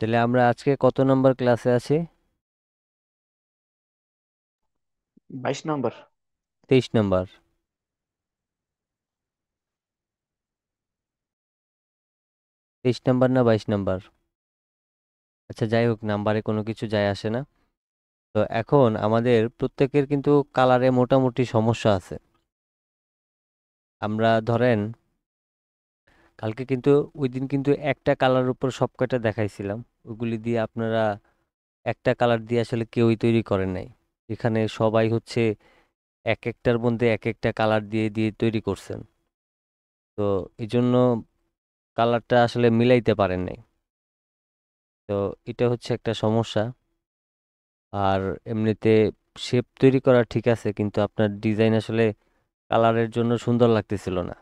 তাহলে আমরা আজকে কত নম্বর ক্লাসে আছি? 22 নম্বর। 23 নম্বর। 23 নম্বর না 22 নম্বর? আচ্ছা, যাই হোক, নাম্বারে কোনো কিছু যায় আসে না। তো এখন আমাদের প্রত্যেকের কিন্তু কালারে মোটামুটি সমস্যা আছে। আমরা ধরেন কালকে কিন্তু ওই দিন কিন্তু একটা কালার উপর সব কয়টা দেখাইছিলাম। ওগুলি দিয়ে আপনারা একটা কালার দিয়ে আসলে কেউই তৈরি করেন নাই। এখানে সবাই হচ্ছে এক একটার মধ্যে এক একটা কালার দিয়ে দিয়ে তৈরি করছেন। তো এই জন্য কালারটা আসলে মিলাইতে পারেন নাই। তো এটা হচ্ছে একটা সমস্যা। আর এমনিতে শেপ তৈরি করা ঠিক আছে, কিন্তু আপনার ডিজাইন আসলে কালারের জন্য সুন্দর লাগতেছিল না।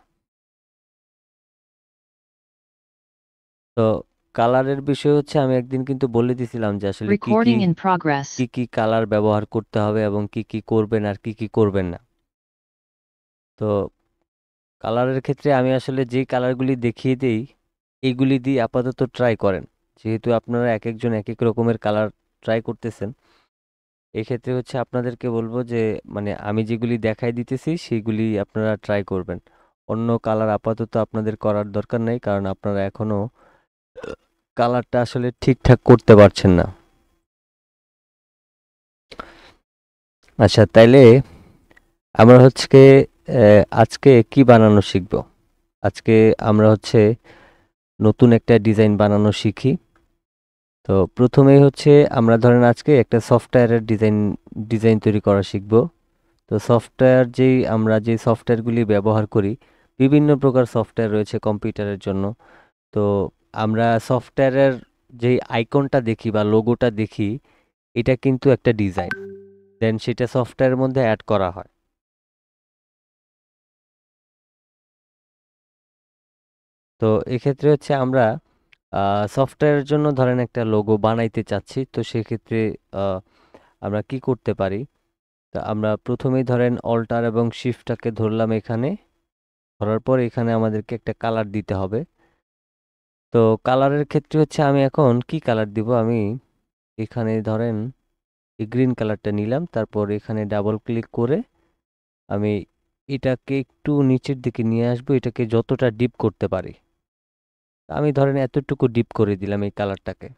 তো কালারের বিষয় হচ্ছে আমি একদিন কিন্তু বলে দিছিলাম যে আসলে কি কি Recording in progress. কি কি কালার ব্যবহার করতে হবে এবং কি কি করবেন আর কি কি করবেন না। তো কালারের ক্ষেত্রে আমি আসলে যেই কালারগুলি দেখিয়ে দেই এইগুলি দিয়ে আপাতত ট্রাই করেন। যেহেতু আপনারা এক একজন এক এক রকমের কালার ট্রাই করতেছেন, এক্ষেত্রে হচ্ছে আপনাদেরকে বলবো যে মানে আমি যেগুলি দেখাই দিতেছি সেইগুলি আপনারা ট্রাই করবেন। অন্য কালার আপাতত আপনাদের করার দরকার নেই, কারণ আপনারা এখনো কালারটা আসলে ঠিকঠাক করতে পারছেন না। আচ্ছা, তাইলে আমরা হচ্ছে আজকে কি বানানো শিখব? আজকে আমরা হচ্ছে নতুন একটা ডিজাইন বানানো শিখি। তো প্রথমেই হচ্ছে আমরা ধরেন আজকে একটা সফটওয়্যারের ডিজাইন ডিজাইন তৈরি করা শিখব। তো সফটওয়্যার আমরা যে সফটওয়্যারগুলি ব্যবহার করি, বিভিন্ন প্রকার সফটওয়্যার রয়েছে কম্পিউটারের জন্য। তো আমরা সফটওয়্যারের যেই আইকনটা দেখি বা লোগোটা দেখি, এটা কিন্তু একটা ডিজাইন। দেন সেটা সফটওয়্যারের মধ্যে অ্যাড করা হয়। তো এক্ষেত্রে হচ্ছে আমরা সফটওয়্যারের জন্য ধরেন একটা লোগো বানাইতে চাচ্ছি, তো সেক্ষেত্রে আহ, আমরা কি করতে পারি? তা আমরা প্রথমেই ধরেন অল্টার এবং শিফটটাকে ধরলাম এখানে। ধরার পর এখানে আমাদেরকে একটা কালার দিতে হবে। তো কালারের ক্ষেত্রে হচ্ছে আমি এখন কি কালার দিব? আমি এখানে ধরেন এই গ্রিন কালারটা নিলাম, তারপর এখানে ডাবল ক্লিক করে আমি এটাকে একটু নিচের দিকে নিয়ে আসবো, এটাকে যতটা ডিপ করতে পারি। আমি ধরেন এতটুকু ডিপ করে দিলাম এই কালারটাকে।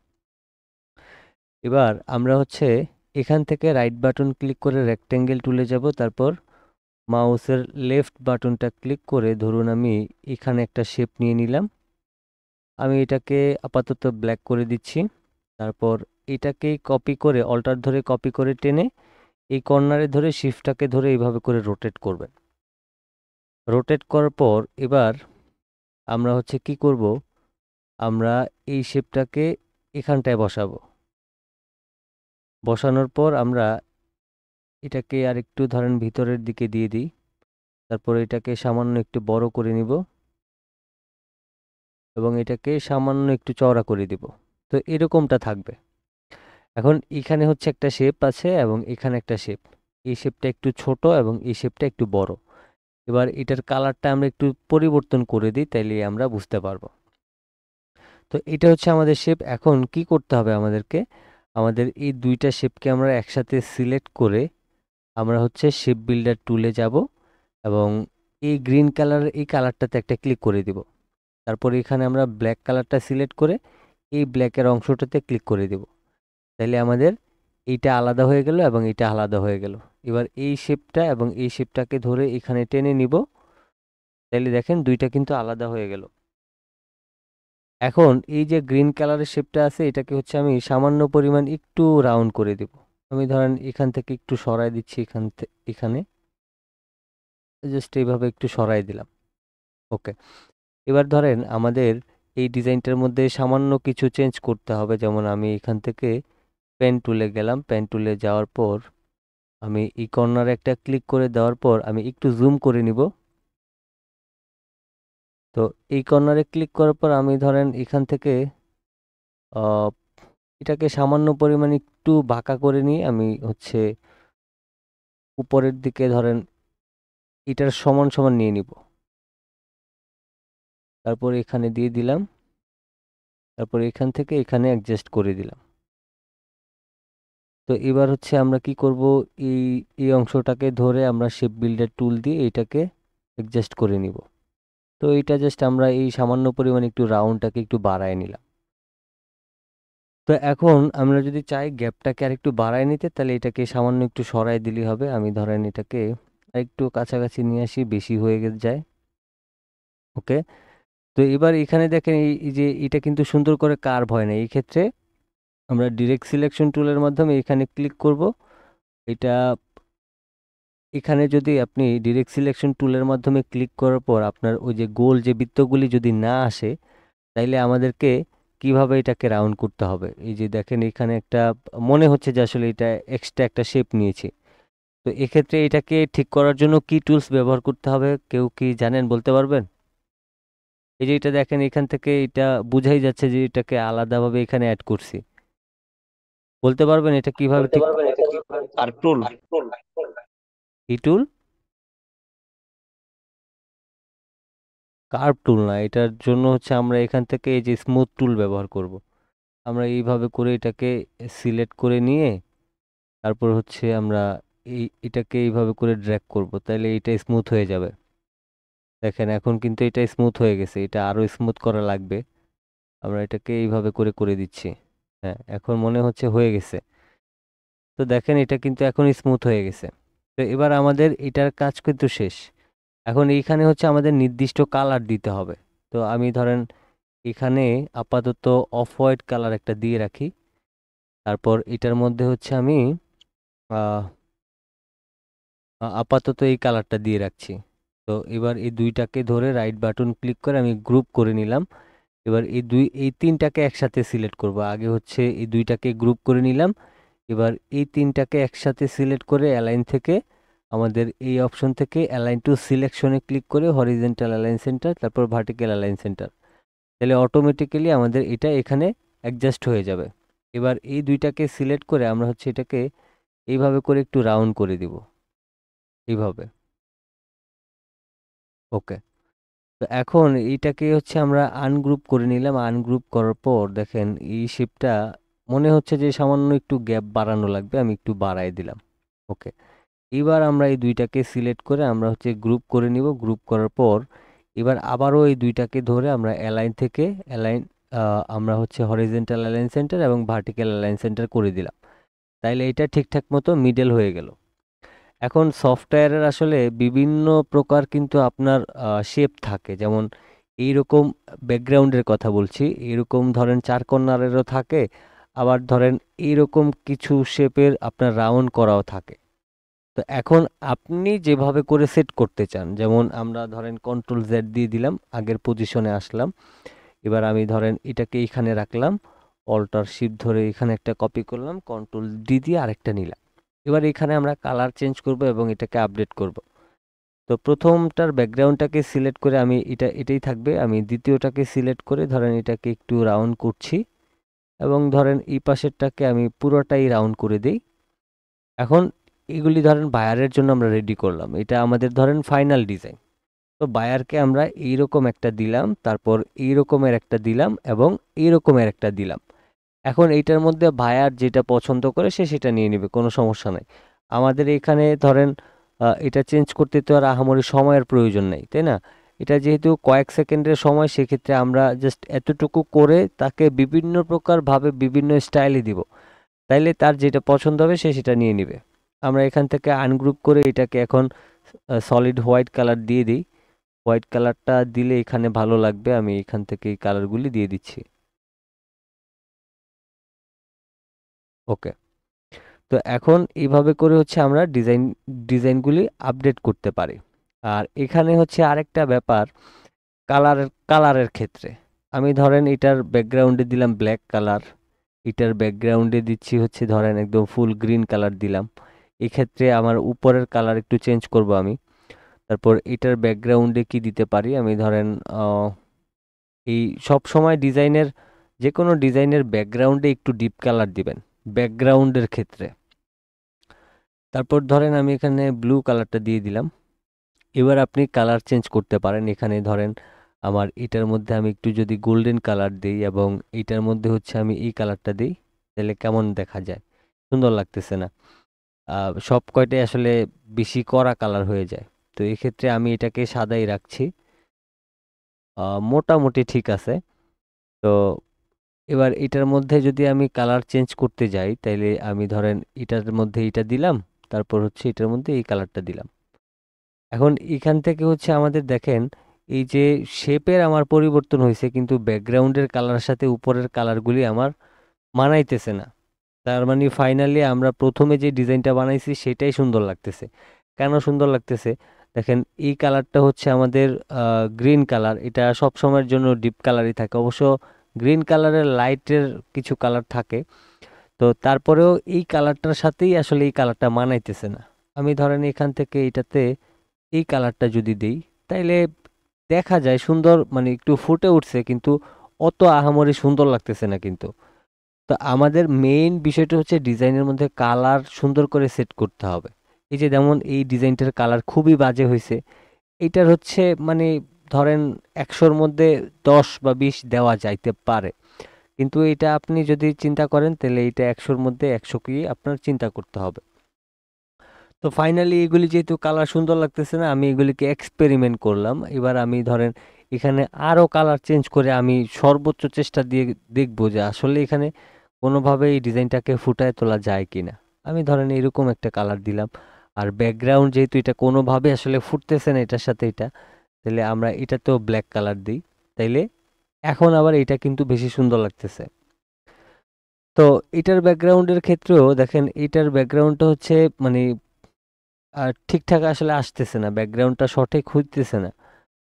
এবার আমরা হচ্ছে এখান থেকে রাইট বাটন ক্লিক করে রেক্টেঙ্গেল টুলে যাব, তারপর মাউসের লেফট বাটনটা ক্লিক করে ধরুন আমি এখানে একটা শেপ নিয়ে নিলাম। আমি এটাকে আপাতত ব্ল্যাক করে দিচ্ছি। তারপর এটাকেই কপি করে অল্টার ধরে কপি করে টেনে এই কর্নারে ধরে শিফটটাকে ধরে এইভাবে করে রোটেট করবেন। রোটেট করার পর এবার আমরা হচ্ছে কি করব? আমরা এই শেপটাকে এখানটায় বসাবো। বসানোর পর আমরা এটাকে আর একটু ধরেন ভিতরের দিকে দিয়ে দিই। তারপর এটাকে সামান্য একটু বড় করে নিব এবং এটাকে সামান্য একটু চওড়া করে দিব। তো এরকমটা থাকবে। এখন এখানে হচ্ছে একটা শেপ আছে এবং এখানে একটা শেপ। এই শেপটা একটু ছোট এবং এই শেপটা একটু বড়। এবার এটার কালারটা আমরা একটু পরিবর্তন করে দিই, তাইলে আমরা বুঝতে পারবো। তো এটা হচ্ছে আমাদের শেপ। এখন কি করতে হবে আমাদেরকে? আমাদের এই দুইটা শেপকে আমরা একসাথে সিলেক্ট করে আমরা হচ্ছে শেপ বিল্ডার টুলে যাব এবং এই গ্রিন কালার এই কালারটাতে একটা ক্লিক করে দিব। তারপর এখানে আমরা ব্ল্যাক কালারটা সিলেক্ট করে এই ব্ল্যাকের অংশটাতে ক্লিক করে দিব। তাইলে আমাদের এইটা আলাদা হয়ে গেল এবং এটা আলাদা হয়ে গেল। এবার এই শেপটা এবং এই শেপটাকে ধরে এখানে টেনে নিব। তাইলে দেখেন দুইটা কিন্তু আলাদা হয়ে গেল। এখন এই যে গ্রিন কালারের শেপটা আছে এটাকে হচ্ছে আমি সামান্য পরিমাণ একটু রাউন্ড করে দেব। আমি ধরেন এখান থেকে একটু সরাই দিচ্ছি, এখানে জাস্ট এইভাবে একটু সরাই দিলাম। ওকে। এবার ধরেন আমাদের এই ডিজাইনটার মধ্যে সামান্য কিছু চেঞ্জ করতে হবে, যেমন আমি এখান থেকে পেন টুলে গেলাম। পেন টুলে যাওয়ার পর আমি এই কর্নারে একটা ক্লিক করে দেওয়ার পর আমি একটু জুম করে নিব। তো এই কর্নারে ক্লিক করার পর আমি ধরেন এখান থেকে আহ, এটাকে সামান্য পরিমাণ একটু বাঁকা করে নিয়ে আমি হচ্ছে উপরের দিকে ধরেন এটার সমান সমান নিয়ে নিব। তারপর এখানে দিয়ে দিলাম। তারপর এখান থেকে এখানে অ্যাডজাস্ট করে দিলাম। তো এবার হচ্ছে আমরা কি করব, এই এই অংশটাকে ধরে আমরা শেপ বিল্ডার টুল দিয়ে এটাকে অ্যাডজাস্ট করে নিব। তো এটা জাস্ট আমরা এই সামান্য পরিমাণে একটু রাউন্ডটাকে একটু বাড়ায় নিলাম। তো এখন আমরা যদি চাই গ্যাপটাকে আর একটু বাড়ায় নিতে, তাহলে এটাকে সামান্য একটু সরায় দিলেই হবে। আমি ধরেন এটাকে একটু কাছাকাছি নিয়ে আসি, বেশি হয়ে যায়। ওকে। তো এবার এখানে দেখেন এই যে এটা কিন্তু সুন্দর করে কার্ভ হয় না। এই ক্ষেত্রে আমরা ডিরেক্ট সিলেকশন টুলের মাধ্যমে এখানে ক্লিক করব। এটা এখানে যদি আপনি ডিরেক্ট সিলেকশন টুলের মাধ্যমে ক্লিক করার পর আপনার ওই যে গোল যে বৃত্তগুলি যদি না আসে, তাইলে আমাদেরকে কিভাবে এটাকে রাউন্ড করতে হবে। এই যে দেখেন এখানে একটা মনে হচ্ছে যে আসলে এটা এক্সট্রা একটা শেপ নিয়েছে। তো এক্ষেত্রে এটাকে ঠিক করার জন্য কি টুলস ব্যবহার করতে হবে, কেউ কি জানেন, বলতে পারবেন? এই যে এটা দেখেন এখান থেকে এটা বুঝাই যাচ্ছে যে এটাকে আলাদাভাবে এখানে অ্যাড করছি। বলতে পারবেন এটা কিভাবে ঠিক? আর টুল। ই টুল? কার্ভ টুল না, এটার জন্য হচ্ছে আমরা এখান থেকে এই যে স্মুথ টুল ব্যবহার করব। আমরা এইভাবে করে এটাকে সিলেক্ট করে নিয়ে তারপর হচ্ছে আমরা এটাকে এইভাবে করে ড্র্যাগ করব, তাহলে এটা স্মুথ হয়ে যাবে। দেখেন এখন কিন্তু এটা স্মুথ হয়ে গেছে, এটা আরো স্মুথ করা লাগবে। আমরা এটাকে এইভাবে করে করে দিচ্ছি। হ্যাঁ, এখন মনে হচ্ছে হয়ে গেছে। তো দেখেন এটা কিন্তু এখন স্মুথ হয়ে গেছে। তো এবার আমাদের এটার কাজ কিন্তু শেষ। এখন এইখানে হচ্ছে আমাদের নির্দিষ্ট কালার দিতে হবে। তো আমি ধরেন এখানে আপাতত অফ হোয়াইট কালার একটা দিয়ে রাখি। তারপর এটার মধ্যে হচ্ছে আমি আহ, আপাতত এই কালারটা দিয়ে রাখছি। তো এবার এই দুইটাকে ধরে রাইট বাটন ক্লিক করে আমি গ্রুপ করে নিলাম। এবার এই তিনটাকে একসাথে সিলেক্ট করব। আগে হচ্ছে এই দুইটাকে গ্রুপ করে নিলাম। এবার এই তিনটাকে একসাথে সিলেক্ট করে অ্যালাইন থেকে আমাদের এই অপশন থেকে অ্যালাইন টু সিলেকশনে ক্লিক করে হরিজন্টাল অ্যালাইন সেন্টার, তারপর ভার্টিক্যাল অ্যালাইন সেন্টার, তাহলে অটোমেটিক্যালি আমাদের এটা এখানে অ্যাডজাস্ট হয়ে যাবে। এবার এই দুইটাকে সিলেক্ট করে আমরা হচ্ছে এটাকে এইভাবে করে একটু রাউন্ড করে দিব, এইভাবে। ওকে। তো এখন এইটাকে হচ্ছে আমরা আনগ্রুপ করে নিলাম। আনগ্রুপ করার পর দেখেন এই শেপটা মনে হচ্ছে যে সামান্য একটু গ্যাপ বাড়ানো লাগবে, আমি একটু বাড়াই দিলাম। ওকে। এবার আমরা এই দুইটাকে সিলেক্ট করে আমরা হচ্ছে গ্রুপ করে নিব। গ্রুপ করার পর এবার আবারও এই দুইটাকে ধরে আমরা অ্যালাইন থেকে অ্যালাইন আমরা হচ্ছে হরিজন্টাল অ্যালাইন সেন্টার এবং ভার্টিক্যাল অ্যালাইন সেন্টার করে দিলাম। তাইলে এটা ঠিকঠাক মতো মিডল হয়ে গেল। এখন সফটওয়্যারের আসলে বিভিন্ন প্রকার কিন্তু আপনার শেপ থাকে, যেমন এইরকম ব্যাকগ্রাউন্ডের কথা বলছি, এরকম ধরেন চার কর্নারেরও থাকে, আবার ধরেন এইরকম কিছু শেপের আপনার রাউন্ড করাও থাকে। তো এখন আপনি যেভাবে করে সেট করতে চান, যেমন আমরা ধরেন কন্ট্রোল জেড দিয়ে দিলাম, আগের পজিশনে আসলাম। এবার আমি ধরেন এটাকে এখানে রাখলাম, অল্টার শিফট ধরে এখানে একটা কপি করলাম, কন্ট্রোল ডি দিয়ে আরেকটা নিলাম। এবার এখানে আমরা কালার চেঞ্জ করব এবং এটাকে আপডেট করব। তো প্রথমটার ব্যাকগ্রাউন্ডটাকে সিলেক্ট করে আমি এটাই থাকবে। আমি দ্বিতীয়টাকে সিলেক্ট করে ধরেন এটাকে একটু রাউন্ড করছি এবং ধরেন এই পাশেরটাকে আমি পুরোটাই রাউন্ড করে দেই। এখন এগুলি ধরেন বায়ারের জন্য আমরা রেডি করলাম, এটা আমাদের ধরেন ফাইনাল ডিজাইন। তো বায়ারকে আমরা এইরকম একটা দিলাম, তারপর এইরকমের একটা দিলাম এবং এইরকমের একটা দিলাম। এখন এইটার মধ্যে বায়ার যেটা পছন্দ করে সে সেটা নিয়ে নেবে, কোনো সমস্যা নাই। আমাদের এখানে ধরেন এটা চেঞ্জ করতে তো আর আহামরি সময়ের প্রয়োজন নেই, তাই না? এটা যেহেতু কয়েক সেকেন্ডের সময়, সেক্ষেত্রে আমরা জাস্ট এতটুকু করে তাকে বিভিন্ন প্রকার ভাবে বিভিন্ন স্টাইলে দিব, তাইলে তার যেটা পছন্দ হবে সে সেটা নিয়ে নিবে। আমরা এখান থেকে আনগ্রুপ করে এটাকে এখন সলিড হোয়াইট কালার দিয়ে দিই। হোয়াইট কালারটা দিলে এখানে ভালো লাগবে, আমি এখান থেকে এই কালারগুলি দিয়ে দিচ্ছি। ওকে। তো এখন এইভাবে করে হচ্ছে আমরা ডিজাইনগুলি আপডেট করতে পারি। আর এখানে হচ্ছে আরেকটা ব্যাপার, কালারের ক্ষেত্রে আমি ধরেন এটার ব্যাকগ্রাউন্ডে দিলাম ব্ল্যাক কালার, এটার ব্যাকগ্রাউন্ডে দিচ্ছি হচ্ছে ধরেন একদম ফুল গ্রিন কালার দিলাম। এক্ষেত্রে আমার উপরের কালার একটু চেঞ্জ করব আমি। তারপর এটার ব্যাকগ্রাউন্ডে কি দিতে পারি, আমি ধরেন এই সব সময় যে কোনো ডিজাইনের ব্যাকগ্রাউন্ডে একটু ডিপ কালার দিবেন ব্যাকগ্রাউন্ডের ক্ষেত্রে। তারপর ধরেন আমি এখানে ব্লু কালারটা দিয়ে দিলাম। এবার আপনি কালার চেঞ্জ করতে পারেন, এখানে ধরেন আমার এটার মধ্যে আমি একটু যদি গোল্ডেন কালার দিই এবং এটার মধ্যে হচ্ছে আমি এই কালারটা দিই, তাহলে কেমন দেখা যায়? সুন্দর লাগতেছে না? সব কয়টাই আসলে বেশি কড়া কালার হয়ে যায়। তো এক্ষেত্রে আমি এটাকে সাদাই রাখছি। মোটামুটি ঠিক আছে। তো এবার এটার মধ্যে যদি আমি কালার চেঞ্জ করতে যাই, তাইলে আমি ধরেন এটার মধ্যে এটা দিলাম, তারপর হচ্ছে এটার মধ্যে এই কালারটা দিলাম। এখন এখান থেকে হচ্ছে আমাদের দেখেন, এই যে শেপের আমার পরিবর্তন হয়েছে, কিন্তু ব্যাকগ্রাউন্ডের কালারের সাথে উপরের কালারগুলি আমার মানাইতেছে না। তার মানে ফাইনালি আমরা প্রথমে যে ডিজাইনটা বানাইছি সেটাই সুন্দর লাগতেছে। কেন সুন্দর লাগতেছে? দেখেন, এই কালারটা হচ্ছে আমাদের গ্রিন কালার, এটা সব সময়ের জন্য ডিপ কালারই থাকে। অবশ্য গ্রিন কালারের লাইটের কিছু কালার থাকে, তো তারপরেও এই কালারটার সাথেই আসলে এই কালারটা মানাইতেছে না। আমি ধরেন এখান থেকে এটাতে এই কালারটা যদি দিই, তাইলে দেখা যায় সুন্দর, মানে একটু ফুটে উঠছে, কিন্তু অত আহামরি সুন্দর লাগতেছে না কিন্তু। তো আমাদের মেইন বিষয়টা হচ্ছে ডিজাইনের মধ্যে কালার সুন্দর করে সেট করতে হবে। এই যে যেমন এই ডিজাইনটার কালার খুবই বাজে হয়েছে, এটার হচ্ছে মানে ধরেন ১০০-র মধ্যে ১০ বা ২০ দেওয়া যাইতে পারে, কিন্তু এটা আপনি যদি চিন্তা করেন তাহলে এটা ১০০-র মধ্যে ১০০ কি আপনার চিন্তা করতে হবে। তো ফাইনালি এগুলি যেহেতু কালার সুন্দর লাগতেছে না, আমি এগুলিকে এক্সপেরিমেন্ট করলাম। এবার আমি ধরেন এখানে আরও কালার চেঞ্জ করে আমি সর্বোচ্চ চেষ্টা দিয়ে দেখব যে আসলে এখানে কোনোভাবে এই ডিজাইনটাকে ফুটায় তোলা যায় কিনা। আমি ধরেন এরকম একটা কালার দিলাম, আর ব্যাকগ্রাউন্ড যেহেতু এটা কোনোভাবে আসলে ফুটতেছে না এটার সাথে এটা, তাহলে আমরা এটাতেও ব্ল্যাক কালার দিই। তাইলে এখন আবার এটা কিন্তু বেশি সুন্দর লাগতেছে। তো এটার ব্যাকগ্রাউন্ডের ক্ষেত্রেও দেখেন, এটার ব্যাকগ্রাউন্ডটা হচ্ছে মানে ঠিকঠাক আসলে আসতেছে না, ব্যাকগ্রাউন্ডটা সঠিক হইতেছে না।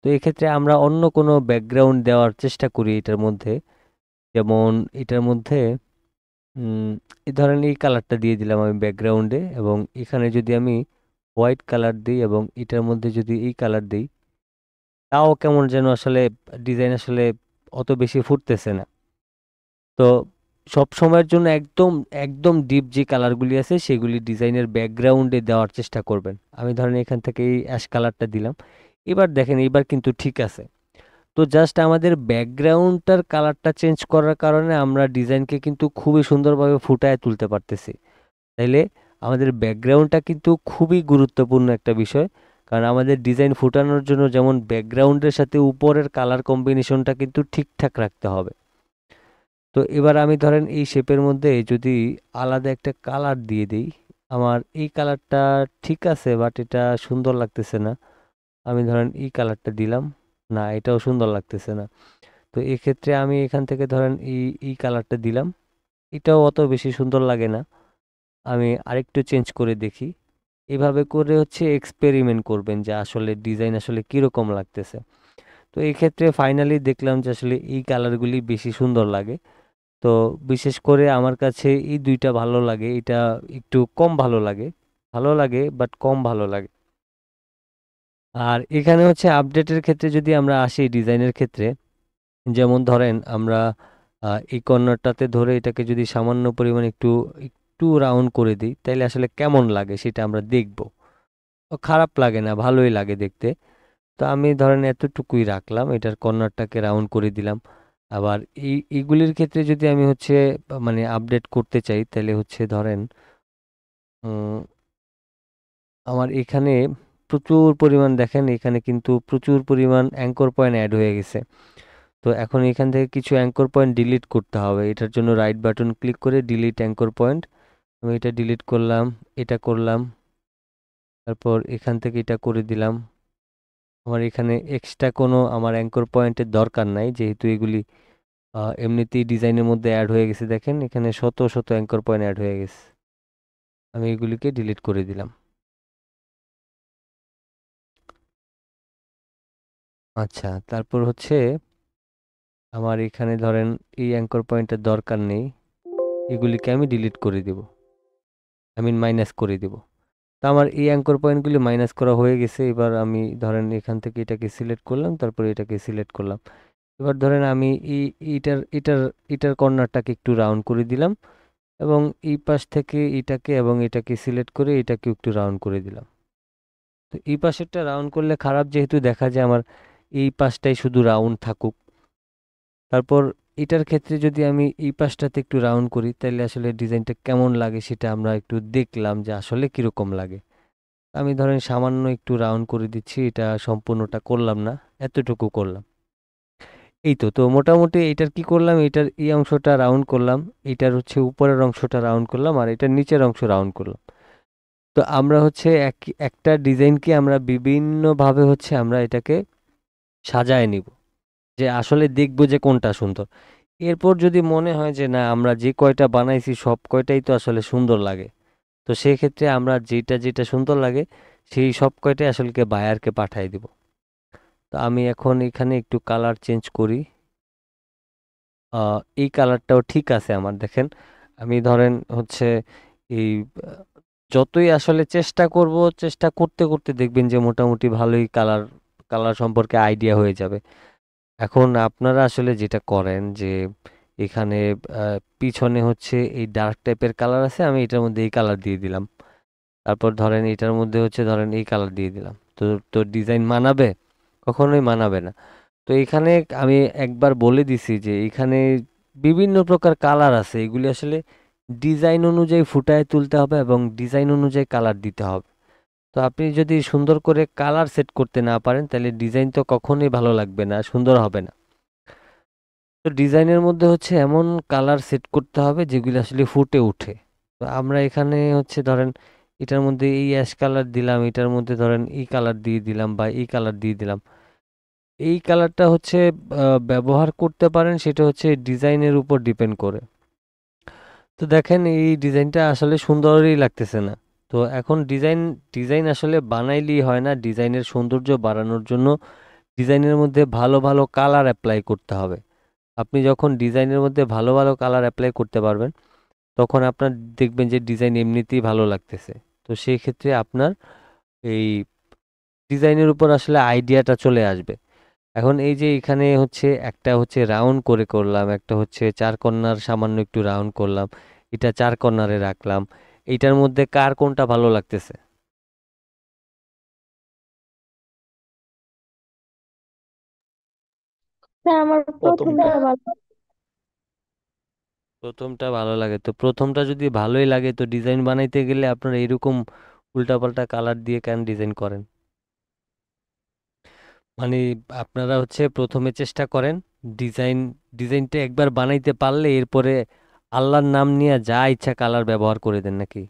তো এক্ষেত্রে আমরা অন্য কোনো ব্যাকগ্রাউন্ড দেওয়ার চেষ্টা করি এটার মধ্যে। যেমন এটার মধ্যে উম, এই ধরেন এই কালারটা দিয়ে দিলাম আমি ব্যাকগ্রাউন্ডে, এবং এখানে যদি আমি হোয়াইট কালার দিই এবং এটার মধ্যে যদি এই কালার দিই, তাও কেমন যেন আসলে ডিজাইন আসলে অত বেশি ফুটতেছে না। তো সব সময়ের জন্য একদম একদম ডিপ যে কালারগুলি আছে সেগুলি ডিজাইনের ব্যাকগ্রাউন্ডে দেওয়ার চেষ্টা করবেন। আমি ধরেন এখান থেকে এই অ্যাশ কালারটা দিলাম। এবার দেখেন, এবার কিন্তু ঠিক আছে। তো জাস্ট আমাদের ব্যাকগ্রাউন্ডটার কালারটা চেঞ্জ করার কারণে আমরা ডিজাইনকে কিন্তু খুবই সুন্দরভাবে ফুটায় তুলতে পারতেছি। তাইলে আমাদের ব্যাকগ্রাউন্ডটা কিন্তু খুবই গুরুত্বপূর্ণ একটা বিষয়। কারণ আমাদের ডিজাইন ফুটানোর জন্য যেমন ব্যাকগ্রাউন্ডের সাথে উপরের কালার কম্বিনেশনটা কিন্তু ঠিকঠাক রাখতে হবে। তো এবার আমি ধরেন এই শেপের মধ্যে যদি আলাদা একটা কালার দিয়ে দিই, আমার এই কালারটা ঠিক আছে বাট এটা সুন্দর লাগতেছে না। আমি ধরেন এই কালারটা দিলাম, না এটাও সুন্দর লাগতেছে না। তো এক্ষেত্রে আমি এখান থেকে ধরেন এই কালারটা দিলাম, এটাও অত বেশি সুন্দর লাগে না। আমি আরেকটু চেঞ্জ করে দেখি। এভাবে করে হচ্ছে এক্সপেরিমেন্ট করবেন যে আসলে ডিজাইন আসলে কীরকম লাগতেছে। তো এই ক্ষেত্রে ফাইনালি দেখলাম যে আসলে এই কালারগুলি বেশি সুন্দর লাগে। তো বিশেষ করে আমার কাছে এই দুইটা ভালো লাগে, এটা একটু কম ভালো লাগে। ভালো লাগে বাট কম ভালো লাগে। আর এখানে হচ্ছে আপডেটের ক্ষেত্রে যদি আমরা আসি ডিজাইনের ক্ষেত্রে, যেমন ধরেন আমরা এই কর্নারটাতে ধরে এটাকে যদি সামান্য পরিমাণ একটু একটু রাউন্ড করে দিই, তাইলে আসলে কেমন লাগে সেটা আমরা দেখব। খারাপ লাগে না, ভালোই লাগে দেখতে। তো আমি ধরেন এতটুকুই রাখলাম, এটার কর্নারটাকে রাউন্ড করে দিলাম। আবার এইগুলির ক্ষেত্রে যদি আমি হচ্ছে মানে আপডেট করতে চাই, তাহলে হচ্ছে ধরেন উম, আমার এখানে প্রচুর পরিমাণ দেখেন, এখানে কিন্তু প্রচুর পরিমাণ অ্যাঙ্কর পয়েন্ট অ্যাড হয়ে গেছে। তো এখন এখান থেকে কিছু অ্যাঙ্কর পয়েন্ট ডিলিট করতে হবে। এটার জন্য রাইট বাটন ক্লিক করে ডিলিট অ্যাঙ্কর পয়েন্ট, আমি এটা ডিলিট করলাম, এটা করলাম, তারপর এখান থেকে এটা করে দিলাম। আমার এখানে এক্সট্রা কোনো আমার অ্যাঙ্কর পয়েন্টের দরকার নাই, যেহেতু এগুলি এমনিতেই ডিজাইনের মধ্যে অ্যাড হয়ে গেছে। দেখেন এখানে শত শত অ্যাঙ্কর পয়েন্ট অ্যাড হয়ে গেছে, আমি এগুলিকে ডিলিট করে দিলাম। আচ্ছা, তারপর হচ্ছে আমার এখানে ধরেন এই অ্যাঙ্কর পয়েন্টের দরকার নেই, এগুলিকে আমি ডিলিট করে দেব, আই মিন মাইনাস করে দেব। তো আমার এই অ্যাঙ্কর পয়েন্টগুলি মাইনাস করা হয়ে গেছে। এবার আমি ধরেন এখান থেকে এটাকে সিলেক্ট করলাম, তারপর এটাকে সিলেক্ট করলাম। এবার ধরেন আমি এইটার এটার এটার কর্নারটাকে একটু রাউন্ড করে দিলাম, এবং এই পাশ থেকে এটাকে এবং এটাকে সিলেক্ট করে এটাকে একটু রাউন্ড করে দিলাম। তো এই পাশেরটা রাউন্ড করলে খারাপ যেহেতু দেখা যায়, আমার এই পাশটাই শুধু রাউন্ড থাকুক। তারপর এটার ক্ষেত্রে যদি আমি এই পাশটাতে একটু রাউন্ড করি তাহলে আসলে ডিজাইনটা কেমন লাগে সেটা আমরা একটু দেখলাম যে আসলে কিরকম লাগে। আমি ধরেন সামান্য একটু রাউন্ড করে দিচ্ছি, এটা সম্পূর্ণটা করলাম না, এতটুকু করলাম। এই তো মোটামুটি এটার কি করলাম, এটার এই অংশটা রাউন্ড করলাম, এটার হচ্ছে উপরের অংশটা রাউন্ড করলাম, আর এটার নিচের অংশ রাউন্ড করলাম। তো আমরা হচ্ছে একটা ডিজাইনকে আমরা বিভিন্নভাবে হচ্ছে আমরা এটাকে সাজায় নিব, যে আসলে দেখবো যে কোনটা সুন্দর। এরপর যদি মনে হয় যে না, আমরা যে কয়টা বানাইছি সব কয়টাই তো আসলে সুন্দর লাগে, তো সেই ক্ষেত্রে আমরা যেটা যেটা সুন্দর লাগে সেই সব কয়টাই আসলে বায়ারকে পাঠাই দিব। তো আমি এখন এখানে একটু কালার চেঞ্জ করি। এই কালারটাও ঠিক আছে আমার, দেখেন। আমি ধরেন হচ্ছে এই যতই আসলে চেষ্টা করব, চেষ্টা করতে করতে দেখবেন যে মোটামুটি ভালোই কালার কালার সম্পর্কে আইডিয়া হয়ে যাবে। এখন আপনারা আসলে যেটা করেন যে এখানে পিছনে হচ্ছে এই ডার্ক টাইপের কালার আছে, আমি এটার মধ্যে এই কালার দিয়ে দিলাম। তারপর ধরেন এটার মধ্যে হচ্ছে ধরেন এই কালার দিয়ে দিলাম। তো তো ডিজাইন মানাবে? কখনোই মানাবে না। তো এখানে আমি একবার বলে দিছি যে এখানে বিভিন্ন প্রকার কালার আছে, এগুলি আসলে ডিজাইন অনুযায়ী ফুটায় তুলতে হবে এবং ডিজাইন অনুযায়ী কালার দিতে হবে। তো আপনি যদি সুন্দর করে কালার সেট করতে না পারেন তাহলে ডিজাইন তো কখনোই ভালো লাগবে না, সুন্দর হবে না। তো ডিজাইনের মধ্যে হচ্ছে এমন কালার সেট করতে হবে যেগুলো আসলে ফুটে ওঠে। তো আমরা এখানে হচ্ছে ধরেন এটার মধ্যে এই অ্যাশ কালার দিলাম, এটার মধ্যে ধরেন এই কালার দিয়ে দিলাম বা এই কালার দিয়ে দিলাম। এই কালারটা হচ্ছে ব্যবহার করতে পারেন, সেটা হচ্ছে ডিজাইনের উপর ডিপেন্ড করে। তো দেখেন এই ডিজাইনটা আসলে সুন্দরই লাগতেছে না। তো এখন ডিজাইন ডিজাইন আসলে বানাইলেই হয় না, ডিজাইনের সৌন্দর্য বাড়ানোর জন্য ডিজাইনের মধ্যে ভালো ভালো কালার অ্যাপ্লাই করতে হবে। আপনি যখন ডিজাইনের মধ্যে ভালো ভালো কালার অ্যাপ্লাই করতে পারবেন তখন আপনার দেখবেন যে ডিজাইন এমনিতেই ভালো লাগতেছে। তো সেই ক্ষেত্রে আপনার এই ডিজাইনের উপর আসলে আইডিয়াটা চলে আসবে। এখন এই যে এখানে হচ্ছে একটা হচ্ছে রাউন্ড করে করলাম, একটা হচ্ছে চার কর্নার সামান্য একটু রাউন্ড করলাম, এটা চার কর্নারে রাখলাম। এইটার মধ্যে কার কোনটা ভালো লাগতেছে? হ্যাঁ, আমার প্রথমটা। প্রথমটা ভালো। প্রথমটা ভালো লাগে? তো প্রথমটা যদি ভালোই লাগে তো ডিজাইন বানাইতে গেলে আপনারা এরকম উল্টাপাল্টা কালার দিয়ে কেন ডিজাইন করেন? মানে আপনারা হচ্ছে প্রথমে চেষ্টা করেন ডিজাইন ডিজাইনটা একবার বানাইতে পারলে এরপরে আল্লাহর নাম নিয়ে যা ইচ্ছা কালার ব্যবহার করে দেন নাকি?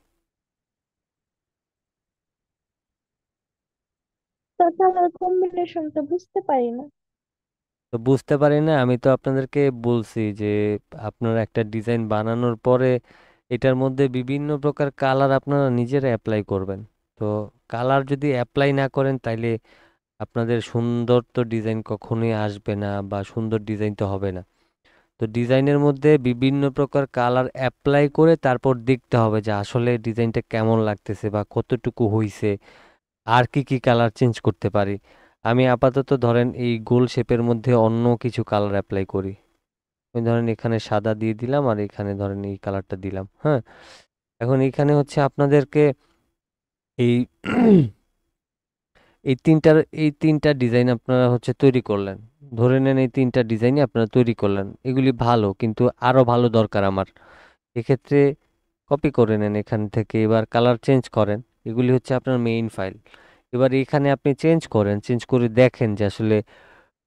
তাছাড়া কম্বিনেশনটা বুঝতে পারি না। তো বুঝতে পারি না, আমি তো আপনাদেরকে বলছি যে আপনারা একটা ডিজাইন বানানোর পরে এটার মধ্যে বিভিন্ন প্রকার কালার আপনারা নিজেরা অ্যাপ্লাই করবেন। তো কালার যদি অ্যাপ্লাই না করেন তাইলে আপনাদের সুন্দর তো ডিজাইন কখনোই আসবে না বা সুন্দর ডিজাইন তো হবে না। তো ডিজাইনের মধ্যে বিভিন্ন প্রকার কালার অ্যাপ্লাই করে তারপর দেখতে হবে যে আসলে ডিজাইনটা কেমন লাগতেছে বা কতটুকু হইছে, আর কি কি কালার চেঞ্জ করতে পারি। আমি আপাতত ধরেন এই গোল শেপের মধ্যে অন্য কিছু কালার অ্যাপ্লাই করি। ওই ধরেন এখানে সাদা দিয়ে দিলাম আর এখানে ধরেন এই কালারটা দিলাম, হ্যাঁ। এখন এখানে হচ্ছে আপনাদেরকে এই এই তিনটা ডিজাইন আপনারা হচ্ছে তৈরি করলেন। ধরে নেন এই তিনটা ডিজাইনই আপনারা তৈরি করলেন, এগুলি ভালো কিন্তু আরো ভালো দরকার আমার। এক্ষেত্রে কপি করে নেন এখান থেকে, এবার কালার চেঞ্জ করেন। এগুলি হচ্ছে আপনার মেইন ফাইল। এবার এখানে আপনি চেঞ্জ করেন, চেঞ্জ করে দেখেন যে আসলে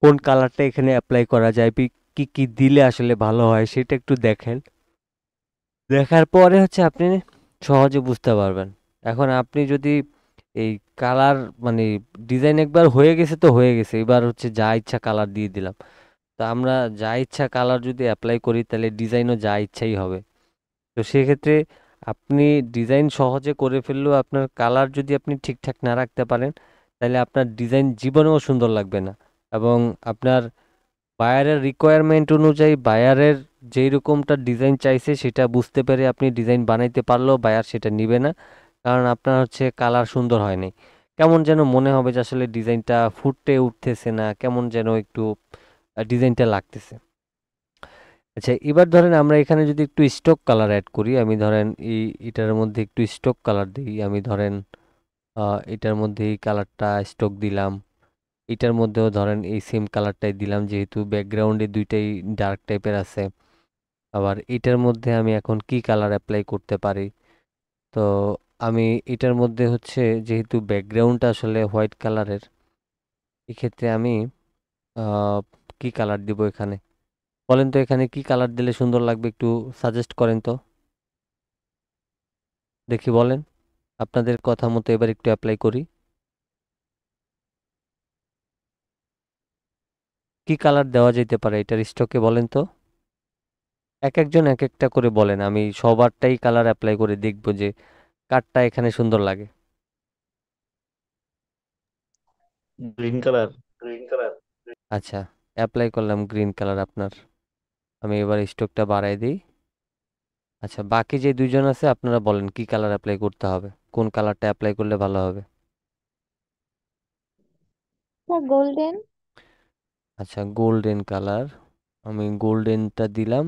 কোন কালারটা এখানে অ্যাপ্লাই করা যায়, কি কি দিলে আসলে ভালো হয় সেটা একটু দেখেন। দেখার পরে হচ্ছে আপনি সহজে বুঝতে পারবেন। এখন আপনি যদি এই কালার মানে ডিজাইন একবার হয়ে গেছে তো হয়ে গেছে, এবার হচ্ছে যা ইচ্ছা কালার দিয়ে দিলাম। তো আমরা যা ইচ্ছা কালার যদি অ্যাপ্লাই করি তাহলে ডিজাইনও যা ইচ্ছাই হবে। তো সেক্ষেত্রে আপনি ডিজাইন সহজে করে ফেললেও আপনার কালার যদি আপনি ঠিকঠাক না রাখতে পারেন তাহলে আপনার ডিজাইন জীবনেও সুন্দর লাগবে না। এবং আপনার বায়ারের রিকোয়ারমেন্ট অনুযায়ী বায়ারের যেই রকমটা ডিজাইন চাইছে সেটা বুঝতে পেরে আপনি ডিজাইন বানাইতে পারলেও বায়ার সেটা নিবে না, কারণ আপনার হচ্ছে কালার সুন্দর হয়নি। কেমন যেন মনে হবে যে আসলে ডিজাইনটা ফুটে উঠতেছে না, কেমন যেন একটু ডিজাইনটা লাগতেছে। আচ্ছা, এবার ধরেন আমরা এখানে যদি একটু স্টোক কালার অ্যাড করি, আমি ধরেন এটার মধ্যে একটু স্টোক কালার দিই, আমি ধরেন এটার মধ্যে এই কালারটা স্টোক দিলাম। এটার মধ্যেও ধরেন এই সেম কালারটাই দিলাম, যেহেতু ব্যাকগ্রাউন্ডে দুইটাই ডার্ক টাইপের আছে। আবার এটার মধ্যে আমি এখন কি কালার অ্যাপ্লাই করতে পারি? তো আমি এটার মধ্যে হচ্ছে, যেহেতু ব্যাকগ্রাউন্ডটা আসলে হোয়াইট কালারের, এক্ষেত্রে আমি আহ, কি কালার দিব এখানে? বলেন তো এখানে কি কালার দিলে সুন্দর লাগবে, একটু সাজেস্ট করেন তো দেখি, বলেন। আপনাদের কথা মতো এবার একটু অ্যাপ্লাই করি। কি কালার দেওয়া যেতে পারে এটার স্টকে, বলেন তো। এক একজন এক একটা করে বলেন, আমি সবারটাই কালার অ্যাপ্লাই করে দেখব যে কারটা এখানে সুন্দর লাগে। Green colour. আচ্ছা, অ্যাপ্লাই করলাম গ্রিন কালার আপনার। আমি এবার স্টকটা বাড়াই দিই। আচ্ছা, বাকি যে দুইজন আছে আপনারা বলেন কি কালার অ্যাপ্লাই করতে হবে, কোন কালারটা অ্যাপ্লাই করলে ভালো হবে। Sir golden. আচ্ছা, গোল্ডেন কালার, আমি গোল্ডেনটা দিলাম।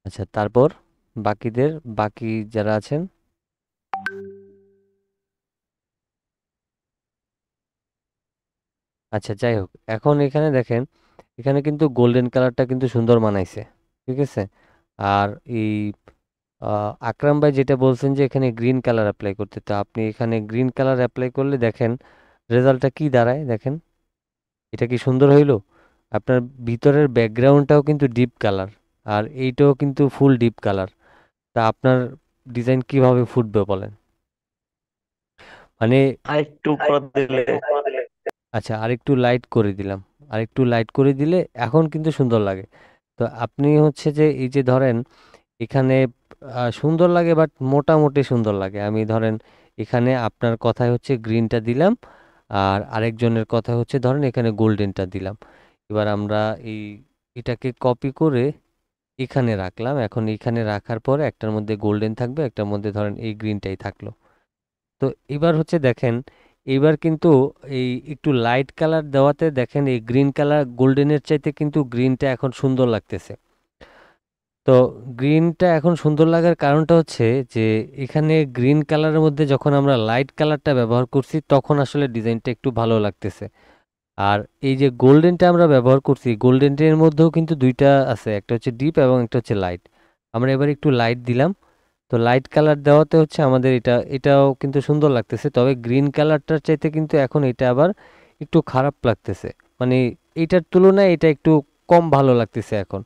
আচ্ছা, তারপর বাকিদের, বাকি যারা আছেন। আচ্ছা, যাই হোক, এখন এখানে দেখেন, এখানে কিন্তু গোল্ডেন কালারটা কিন্তু সুন্দর মানাইছে, ঠিক আছে। আর এই আকরাম ভাই যেটা বলছেন যে এখানে গ্রিন কালার অ্যাপ্লাই করতে, তো আপনি এখানে গ্রিন কালার অ্যাপ্লাই করলে দেখেন রেজাল্টটা কি দাঁড়ায়, দেখেন এটা কি সুন্দর হইলো। আপনার ভিতরের ব্যাকগ্রাউন্ডটাও কিন্তু ডিপ কালার, আর এইটাও কিন্তু ফুল ডিপ কালার। তা আপনার ডিজাইন কিভাবে ফুটবে বলেন? মানে আর একটু উপর দিলে। আচ্ছা, আরেকটু লাইট করে দিলাম, আরেকটু লাইট করে দিলে এখন কিন্তু সুন্দর লাগে। তো আপনি হচ্ছে যে এই যে ধরেন এখানে সুন্দর লাগে, বাট মোটামুটি সুন্দর লাগে। আমি ধরেন এখানে আপনার কথায় হচ্ছে গ্রিনটা দিলাম, আর আরেকজনের কথা হচ্ছে ধরেন এখানে গোল্ডেনটা দিলাম। এবার আমরা এই এটাকে কপি করে এখানে রাখলাম। এখন এখানে রাখার পরে একটার মধ্যে গোল্ডেন থাকবে, একটার মধ্যে ধরেন এই গ্রিনটাই থাকলো। তো এবার হচ্ছে দেখেন, এবার কিন্তু এই একটু লাইট কালার দেওয়াতে দেখেন এই গ্রিন কালার গোল্ডেনের চাইতে কিন্তু গ্রিনটা এখন সুন্দর লাগতেছে। তো গ্রিনটা এখন সুন্দর লাগার কারণটা হচ্ছে যে এখানে গ্রিন কালারের মধ্যে যখন আমরা লাইট কালারটা ব্যবহার করছি তখন আসলে ডিজাইনটা একটু ভালো লাগতেছে। আর এই যে গোল্ডেনটা আমরা ব্যবহার করছি, গোল্ডেনের মধ্যেও কিন্তু দুইটা আছে, একটা হচ্ছে ডিপ এবং একটা হচ্ছে লাইট। আমরা এবার একটু লাইট দিলাম। তো লাইট কালার দেওয়াতে হচ্ছে আমাদের এটাও কিন্তু সুন্দর লাগতেছে, তবে গ্রিন কালারটার চাইতে কিন্তু এখন এটা আবার একটু খারাপ লাগতেছে। মানে এইটার তুলনায় এটা একটু কম ভালো লাগতেছে এখন।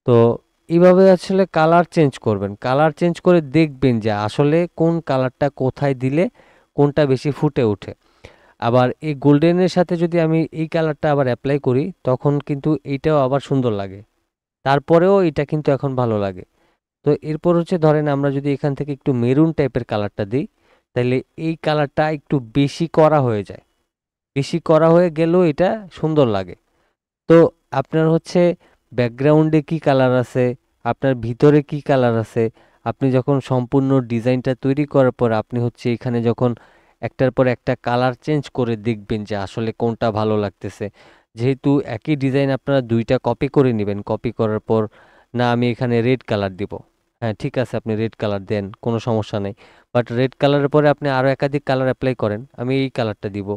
তো এইভাবে আসলে কালার চেঞ্জ করবেন, কালার চেঞ্জ করে দেখবেন যে আসলে কোন কালারটা কোথায় দিলে কোনটা বেশি ফুটে ওঠে। আবার এই গোল্ডেনের সাথে যদি আমি এই কালারটা আবার অ্যাপ্লাই করি তখন কিন্তু এইটাও আবার সুন্দর লাগে, তারপরেও এটা কিন্তু এখন ভালো লাগে। তো এরপর হচ্ছে ধরেন আমরা যদি এখান থেকে একটু মেরুন টাইপের কালারটা দিই, তাহলে এই কালারটা একটু বেশি করা হয়ে যায়, বেশি করা হয়ে গেলেও এটা সুন্দর লাগে। তো আপনার হচ্ছে ব্যাকগ্রাউন্ডে কি কালার আছে, আপনার ভিতরে কি কালার আছে, আপনি যখন সম্পূর্ণ ডিজাইনটা তৈরি করার পর আপনি হচ্ছে এখানে যখন একটার পর একটা কালার চেঞ্জ করে দেখবেন যে আসলে কোনটা ভালো লাগতেছে। যেহেতু একই ডিজাইন আপনারা দুইটা কপি করে নেবেন, কপি করার পর না আমি এখানে রেড কালার দিব, হ্যাঁ ঠিক আছে আপনি রেড কালার দেন, কোনো সমস্যা নেই। বাট রেড কালারের পরে আপনি আরও একাধিক কালার অ্যাপ্লাই করেন, আমি এই কালারটা দিব,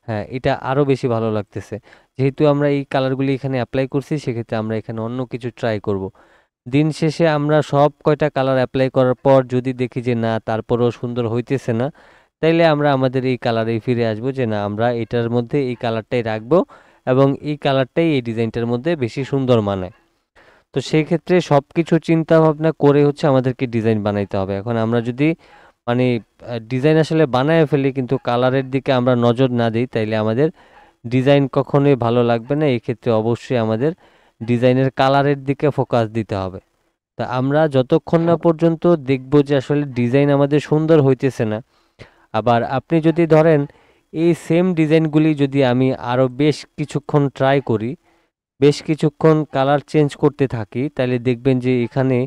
হ্যাঁ এটা আরও বেশি ভালো লাগতেছে। যেহেতু আমরা এই কালারগুলি এখানে অ্যাপ্লাই করছি সেক্ষেত্রে আমরা এখানে অন্য কিছু ট্রাই করব। দিন শেষে আমরা সব কয়টা কালার অ্যাপ্লাই করার পর যদি দেখি যে না তারপরেও সুন্দর হইতেছে না, তাইলে আমরা আমাদের এই কালারেই ফিরে আসবো, যে না আমরা এটার মধ্যে এই কালারটাই রাখবো এবং এই কালারটাই এই ডিজাইনটার মধ্যে বেশি সুন্দর মানায়। তো সেই ক্ষেত্রে সব কিছু চিন্তা ভাবনা করে হচ্ছে আমাদেরকে ডিজাইন বানাইতে হবে। এখন আমরা যদি মানে ডিজাইন আসলে বানায় ফেলি কিন্তু কালারের দিকে আমরা নজর না দিই, তাইলে আমাদের ডিজাইন কখনোই ভালো লাগবে না। এই ক্ষেত্রে অবশ্যই আমাদের ডিজাইনের কালারের দিকে ফোকাস দিতে হবে। তা আমরা যতক্ষণ না পর্যন্ত দেখব যে আসলে ডিজাইন আমাদের সুন্দর হইতেছে না, আবার আপনি যদি ধরেন এই সেম ডিজাইনগুলি যদি আমি আরও বেশ কিছুক্ষণ ট্রাই করি, বেশ কিছুক্ষণ কালার চেঞ্জ করতে থাকি, তাহলে দেখবেন যে এখানে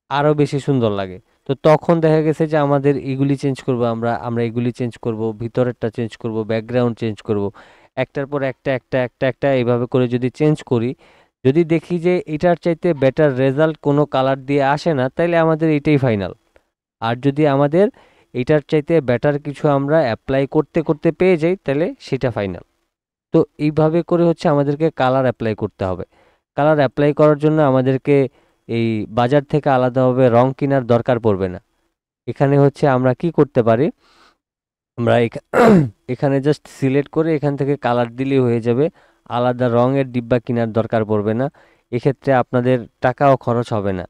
আরও বেশি সুন্দর লাগে। তো তখন দেখা গেছে যে আমাদের এগুলি চেঞ্জ করব, আমরা আমরা এগুলি চেঞ্জ করব, ভিতরেরটা চেঞ্জ করব, ব্যাকগ্রাউন্ড চেঞ্জ করব, একটার পর একটা একটা একটা একটা এইভাবে করে যদি চেঞ্জ করি, যদি দেখি যে এটার চাইতে বেটার রেজাল্ট কোনো কালার দিয়ে আসে না, তাইলে আমাদের এটাই ফাইনাল। আর যদি আমাদের এটার চাইতে বেটার কিছু আমরা অ্যাপ্লাই করতে করতে পেয়ে যাই তাহলে সেটা ফাইনাল। তো এইভাবে করে হচ্ছে আমাদেরকে কালার অ্যাপ্লাই করতে হবে। কালার অ্যাপ্লাই করার জন্য আমাদেরকে এই বাজার থেকে আলাদাভাবে রং কেনার দরকার পড়বে না। এখানে হচ্ছে আমরা কি করতে পারি, আমরা এখানে জাস্ট সিলেক্ট করে এখান থেকে কালার দিলেই হয়ে যাবে। আলাদা রঙের ডিব্বা কেনার দরকার পড়বে না। এক্ষেত্রে আপনাদের টাকাও খরচ হবে না।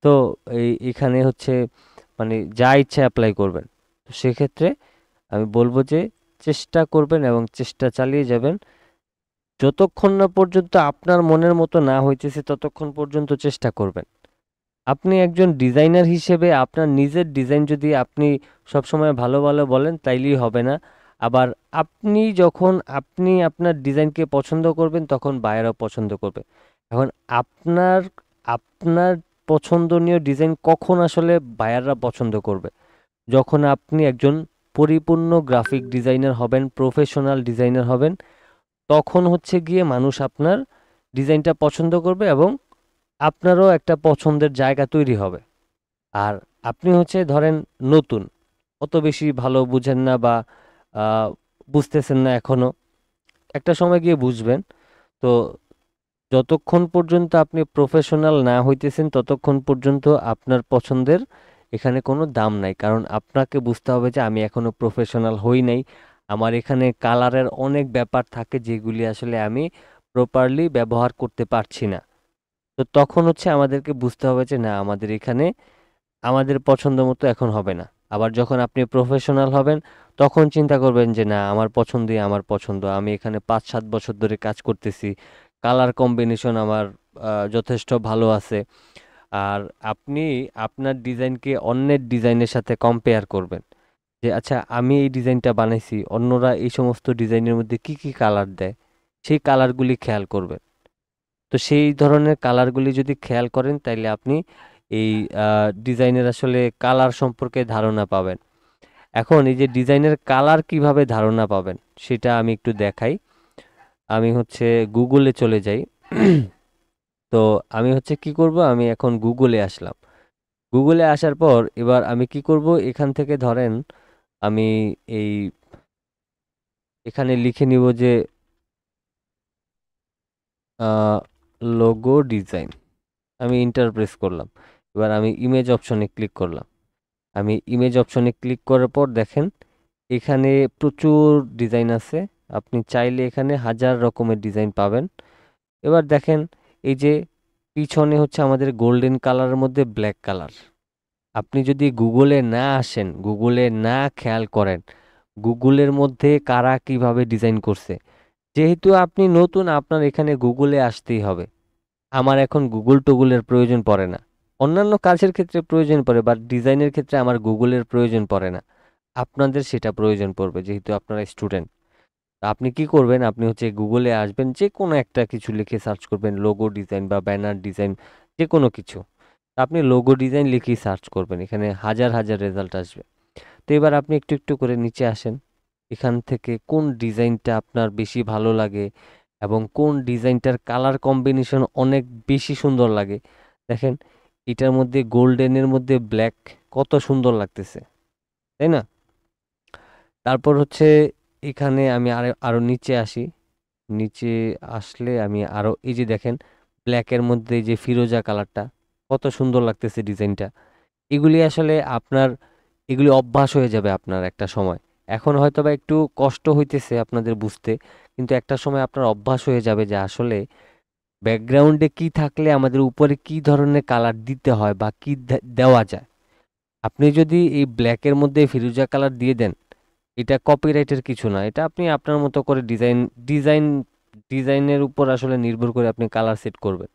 তো এখানে হচ্ছে মানে যা ইচ্ছা অ্যাপ্লাই করবেন। তো সেক্ষেত্রে আমি বলবো যে চেষ্টা করবেন এবং চেষ্টা চালিয়ে যাবেন। যতক্ষণ না পর্যন্ত আপনার মনের মতো না হইতেছে ততক্ষণ পর্যন্ত চেষ্টা করবেন। আপনি একজন ডিজাইনার হিসেবে আপনার নিজের ডিজাইন যদি আপনি সবসময় ভালো ভালো বলেন তাইলেই হবে না। আবার আপনি আপনার ডিজাইনকে পছন্দ করবেন তখন বায়ারও পছন্দ করবে। এখন আপনার আপনার পছন্দনীয় ডিজাইন কখন আসলে বায়াররা পছন্দ করবে? যখন আপনি একজন পরিপূর্ণ গ্রাফিক ডিজাইনার হবেন, প্রফেশনাল ডিজাইনার হবেন, তখন হচ্ছে গিয়ে মানুষ আপনার ডিজাইনটা পছন্দ করবে এবং আপনারও একটা পছন্দের জায়গা তৈরি হবে। আর আপনি হচ্ছে ধরেন নতুন, অত বেশি ভালো বুঝেন না বা আহ, বুঝতেছেন না এখনো, একটা সময় গিয়ে বুঝবেন। তো যতক্ষণ পর্যন্ত আপনি প্রফেশনাল না হইতেছেন ততক্ষণ পর্যন্ত আপনার পছন্দের এখানে কোনো দাম নাই, কারণ আপনাকে বুঝতে হবে যে আমি এখনো প্রফেশনাল হই নাই, আমার এখানে কালারের অনেক ব্যাপার থাকে যেগুলি আসলে আমি প্রপারলি ব্যবহার করতে পারছি না। তো তখন হচ্ছে আমাদেরকে বুঝতে হবে যে না, আমাদের এখানে আমাদের পছন্দ মতো এখন হবে না। আবার যখন আপনি প্রফেশনাল হবেন তখন চিন্তা করবেন যে না, আমার পছন্দই আমার পছন্দ, আমি এখানে 5-7 বছর ধরে কাজ করতেছি, কালার কম্বিনেশন আমার যথেষ্ট ভালো আছে। আর আপনি আপনার ডিজাইনকে অন্যের ডিজাইনের সাথে কম্পেয়ার করবেন যে আচ্ছা, আমি এই ডিজাইনটা বানাইছি, অন্যরা এই সমস্ত ডিজাইনের মধ্যে কি কি কালার দেয়, সেই কালারগুলি খেয়াল করবেন। তো সেই ধরনের কালারগুলি যদি খেয়াল করেন তাইলে আপনি এই ডিজাইনের আসলে কালার সম্পর্কে ধারণা পাবেন। এখন এই যে ডিজাইনের কালার কিভাবে ধারণা পাবেন সেটা আমি একটু দেখাই। আমি হচ্ছে গুগলে চলে যাই। তো আমি হচ্ছে কি করব, আমি এখন গুগলে আসলাম। গুগলে আসার পর এবার আমি কি করব, এখান থেকে ধরেন আমি এই এখানে লিখে নিব যে লোগো ডিজাইন। আমি ইন্টার প্রেস করলাম। এবার আমি ইমেজ অপশনে ক্লিক করলাম। আমি ইমেজ অপশনে ক্লিক করার পর দেখেন এখানে প্রচুর ডিজাইন আছে। আপনি চাইলে এখানে হাজার রকমের ডিজাইন পাবেন। এবার দেখেন এই যে পিছনে হচ্ছে আমাদের গোল্ডেন কালারের মধ্যে ব্ল্যাক কালার। আপনি যদি গুগলে না আসেন, গুগলে না খেয়াল করেন গুগলের মধ্যে কারা কিভাবে ডিজাইন করছে, যেহেতু আপনি নতুন আপনার এখানে গুগলে আসতেই হবে। আমার এখন গুগল টুগলের প্রয়োজন পড়ে না। অন্যান্য কাজের ক্ষেত্রে প্রয়োজন পড়ে, বাট ডিজাইনের ক্ষেত্রে আমার গুগলের প্রয়োজন পড়ে না। আপনাদের সেটা প্রয়োজন পড়বে যেহেতু আপনারা স্টুডেন্ট। আপনি কি করবেন, আপনি হচ্ছে গুগলে আসবেন, যে কোনো একটা কিছু লিখে সার্চ করবেন, লোগো ডিজাইন বা ব্যানার ডিজাইন, যে কোনো কিছু। আপনি লোগো ডিজাইন লিখেই সার্চ করবেন, এখানে হাজার হাজার রেজাল্ট আসবে। তো এবার আপনি একটু একটু করে নিচে আসেন। এখান থেকে কোন ডিজাইনটা আপনার বেশি ভালো লাগে এবং কোন ডিজাইনটার কালার কম্বিনেশন অনেক বেশি সুন্দর লাগে, দেখেন এটার মধ্যে গোল্ডেনের মধ্যে ব্ল্যাক কত সুন্দর লাগতেছে, তাই না? তারপর হচ্ছে এখানে আমি আরো নিচে আসি। নিচে আসলে আমি আরো এই যে দেখেন ব্ল্যাকের মধ্যে এই যে ফিরোজা কালারটা কত সুন্দর লাগতেছে ডিজাইনটা। এগুলি আসলে আপনার এগুলি অভ্যাস হয়ে যাবে আপনার একটা সময়। এখন হয়তোবা একটু কষ্ট হইতেছে আপনাদের বুঝতে, কিন্তু একটা সময় আপনার অভ্যাস হয়ে যাবে যে আসলে ব্যাকগ্রাউন্ডে কি থাকলে আমাদের উপরে কি ধরনের কালার দিতে হয় বা কি দেওয়া যায়। আপনি যদি এই ব্ল্যাকের মধ্যে ফিরোজা কালার দিয়ে দেন, এটা কপিরাইটের কিছু না, এটা আপনি আপনার মতো করে ডিজাইন ডিজাইনের উপর আসলে নির্ভর করে আপনি কালার সেট করবেন।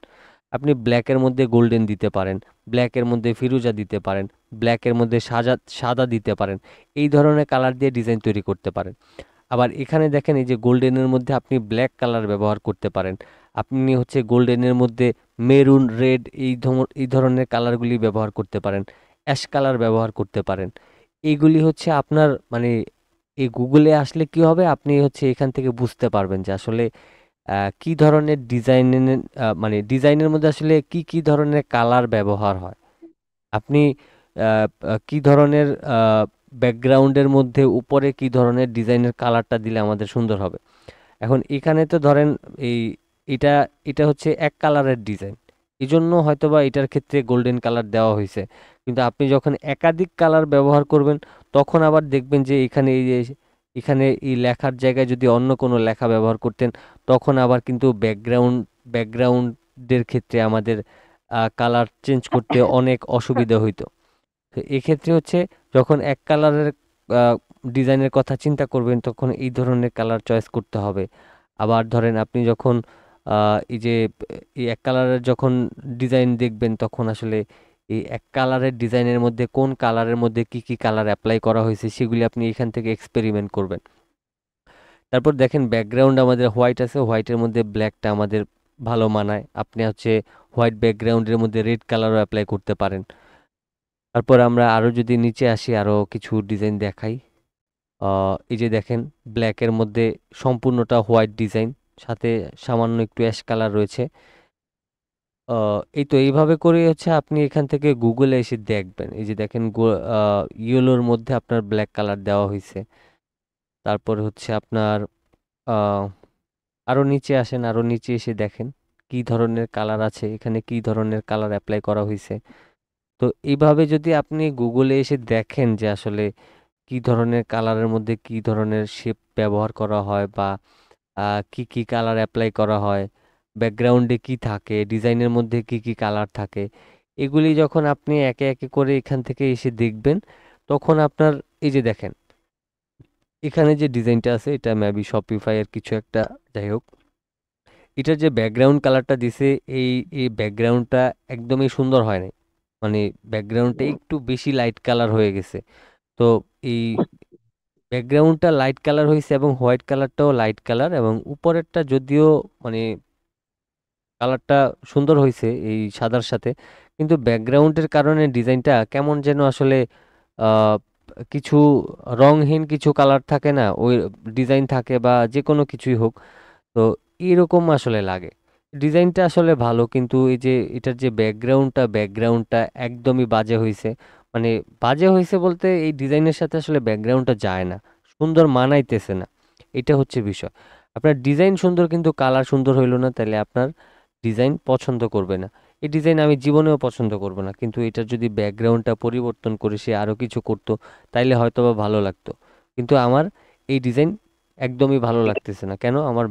আপনি ব্ল্যাকের মধ্যে গোল্ডেন দিতে পারেন, ব্ল্যাকের মধ্যে ফিরোজা দিতে পারেন, ব্ল্যাকের মধ্যে সাদা দিতে পারেন। এই ধরনের কালার দিয়ে ডিজাইন তৈরি করতে পারেন। আবার এখানে দেখেন এই যে গোল্ডেনের মধ্যে আপনি ব্ল্যাক কালার ব্যবহার করতে পারেন। আপনি হচ্ছে গোল্ডেনের মধ্যে মেরুন, রেড এই ধরনের কালারগুলি ব্যবহার করতে পারেন। অ্যাশ কালার ব্যবহার করতে পারেন। এইগুলি হচ্ছে আপনার মানে এই গুগলে আসলে কি হবে, আপনি হচ্ছে এখান থেকে বুঝতে পারবেন যে আসলে কি ধরনের মানে ডিজাইনের মধ্যে আসলে কি কি ধরনের কালার ব্যবহার হয়। আপনি কি ধরনের ব্যাকগ্রাউন্ডের মধ্যে উপরে কি ধরনের ডিজাইনের কালারটা দিলে আমাদের সুন্দর হবে। এখন এখানে তো ধরেন এই এটা এটা হচ্ছে এক কালারের ডিজাইন, এই জন্য হয়তোবা এটার ক্ষেত্রে গোল্ডেন কালার দেওয়া হয়েছে। কিন্তু আপনি যখন একাধিক কালার ব্যবহার করবেন তখন আবার দেখবেন যে এখানে এই যে এখানে এই লেখার জায়গায় যদি অন্য কোনো লেখা ব্যবহার করতেন তখন আবার কিন্তু ব্যাকগ্রাউন্ডের ক্ষেত্রে আমাদের কালার চেঞ্জ করতে অনেক অসুবিধা হইতো। তো এক্ষেত্রে হচ্ছে যখন এক কালারের ডিজাইনের কথা চিন্তা করবেন তখন এই ধরনের কালার চয়েস করতে হবে। আবার ধরেন আপনি যখন এই যে এই এক কালারের যখন ডিজাইন দেখবেন তখন আসলে এই এক কালারের ডিজাইনের মধ্যে কোন কালারের মধ্যে কি কি কালার অ্যাপ্লাই করা হয়েছে সেগুলি আপনি এখান থেকে এক্সপেরিমেন্ট করবেন। তারপর দেখেন ব্যাকগ্রাউন্ড আমাদের হোয়াইট আছে, হোয়াইটের মধ্যে ব্ল্যাকটা আমাদের ভালো মানায়, আপনি হচ্ছে হোয়াইট ব্যাকগ্রাউন্ডের মধ্যে রেড কালারও অ্যাপ্লাই করতে পারেন। তারপর আমরা আরো যদি নিচে আসি আরো কিছু ডিজাইন দেখাই। এই যে দেখেন ব্ল্যাকের মধ্যে সম্পূর্ণটা হোয়াইট ডিজাইন, সাথে সামান্য একটু অ্যাশ কালার রয়েছে। এই তো এইভাবে করে হচ্ছে আপনি এখান থেকে গুগলে এসে দেখবেন। এই যে দেখেন ইয়েলোর মধ্যে আপনার ব্ল্যাক কালার দেওয়া হয়েছে। তারপরে হচ্ছে আপনার আহ, আরো নিচে আসেন, আরো নিচে এসে দেখেন কি ধরনের কালার আছে, এখানে কি ধরনের কালার অ্যাপ্লাই করা হয়েছে। তো এইভাবে যদি আপনি গুগলে এসে দেখেন যে আসলে কি ধরনের কালারের মধ্যে কি ধরনের শেপ ব্যবহার করা হয় বা কি কি কালার অ্যাপ্লাই করা হয়, ব্যাকগ্রাউন্ডে কি থাকে, ডিজাইনের মধ্যে কি কি কালার থাকে, এগুলি যখন আপনি একে একে করে এখান থেকে এসে দেখবেন তখন আপনার এই যে দেখেন এখানে যে ডিজাইনটা আছে এটা মেবি শপিফাই এর কিছু একটা, যাই হোক এটার যে ব্যাকগ্রাউন্ড কালারটা দিছে এই এই ব্যাকগ্রাউন্ডটা একদমই সুন্দর হয় নাই, মানে ব্যাকগ্রাউন্ডটা একটু বেশি লাইট কালার হয়ে গেছে। তো এই ব্যাকগ্রাউন্ডটা লাইট কালার হয়েছে এবং হোয়াইট কালারটাও লাইট কালার, এবং উপরেরটা যদিও মানে কালারটা সুন্দর হয়েছে এই সাদার সাথে, কিন্তু ব্যাকগ্রাউন্ডের কারণে ডিজাইনটা কেমন যেন আসলে আহ, কিছু রংহীন কিছু কালার থাকে না, ওই ডিজাইন থাকে বা যে কোনো কিছুই হোক, তো এরকম আসলে লাগে। ডিজাইনটা আসলে ভালো কিন্তু এই যে এটার যে ব্যাকগ্রাউন্ডটা একদমই বাজে হয়েছে। মানে বাজে হয়েছে বলতে এই ডিজাইনের সাথে আসলে ব্যাকগ্রাউন্ডটা যায় না, সুন্দর মানাইতেছে না, এটা হচ্ছে বিষয়। আপনার ডিজাইন সুন্দর কিন্তু কালার সুন্দর হইলো না, তাহলে আপনার ডিজাইন পছন্দ করবে না। এই ডিজাইন আমি জীবনেও পছন্দ করব না, কিন্তু এটার যদি ব্যাকগ্রাউন্ডটা পরিবর্তন করে সে আরো কিছু করতো তাইলে হয়তোবা ভালো লাগতো। কিন্তু আমার এই ডিজাইন একদমই ভালো লাগতেছে না, কেন? আমার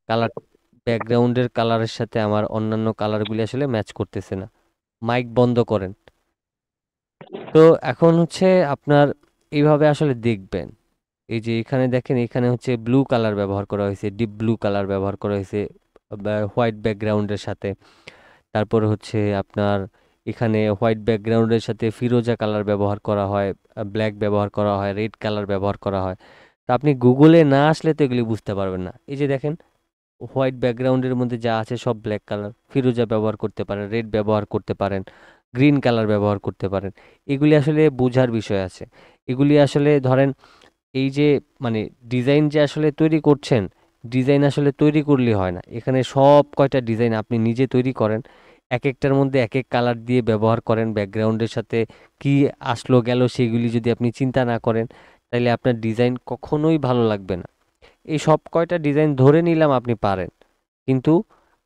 কালার ব্যাকগ্রাউন্ডের কালারের সাথে আমার অন্যান্য কালারগুলি আসলে ম্যাচ করতেছে না। মাইক বন্ধ করেন। তো এখন হচ্ছে আপনার এইভাবে আসলে দেখবেন। এই যে এখানে দেখেন এখানে হচ্ছে ব্লু কালার ব্যবহার করা হয়েছে, ডিপ ব্লু কালার ব্যবহার করা হয়েছে হোয়াইট ব্যাকগ্রাউন্ডের সাথে। তারপরে হচ্ছে আপনার এখানে হোয়াইট ব্যাকগ্রাউন্ডের সাথে ফিরোজা কালার ব্যবহার করা হয়, ব্ল্যাক ব্যবহার করা হয়, রেড কালার ব্যবহার করা হয়। তো আপনি গুগলে না আসলে তো এগুলি বুঝতে পারবেন না। এই যে দেখেন হোয়াইট ব্যাকগ্রাউন্ডের মধ্যে যা আছে সব ব্ল্যাক কালার, ফিরোজা ব্যবহার করতে পারেন, রেড ব্যবহার করতে পারেন, গ্রিন কালার ব্যবহার করতে পারেন। এগুলি আসলে বোঝার বিষয় আছে। এগুলি আসলে ধরেন এই যে মানে ডিজাইন যে আসলে তৈরি করছেন, ডিজাইন আসলে তৈরি করলে হয় না, এখানে সব কয়টা ডিজাইন আপনি নিজে তৈরি করেন, এক একটার মধ্যে এক এক কালার দিয়ে ব্যবহার করেন, ব্যাকগ্রাউন্ডের সাথে কি আসলো গেল সেগুলি যদি আপনি চিন্তা না করেন তাহলে আপনার ডিজাইন কখনোই ভালো লাগবে না। এই সব কয়টা ডিজাইন ধরে নিলাম আপনি পারেন, কিন্তু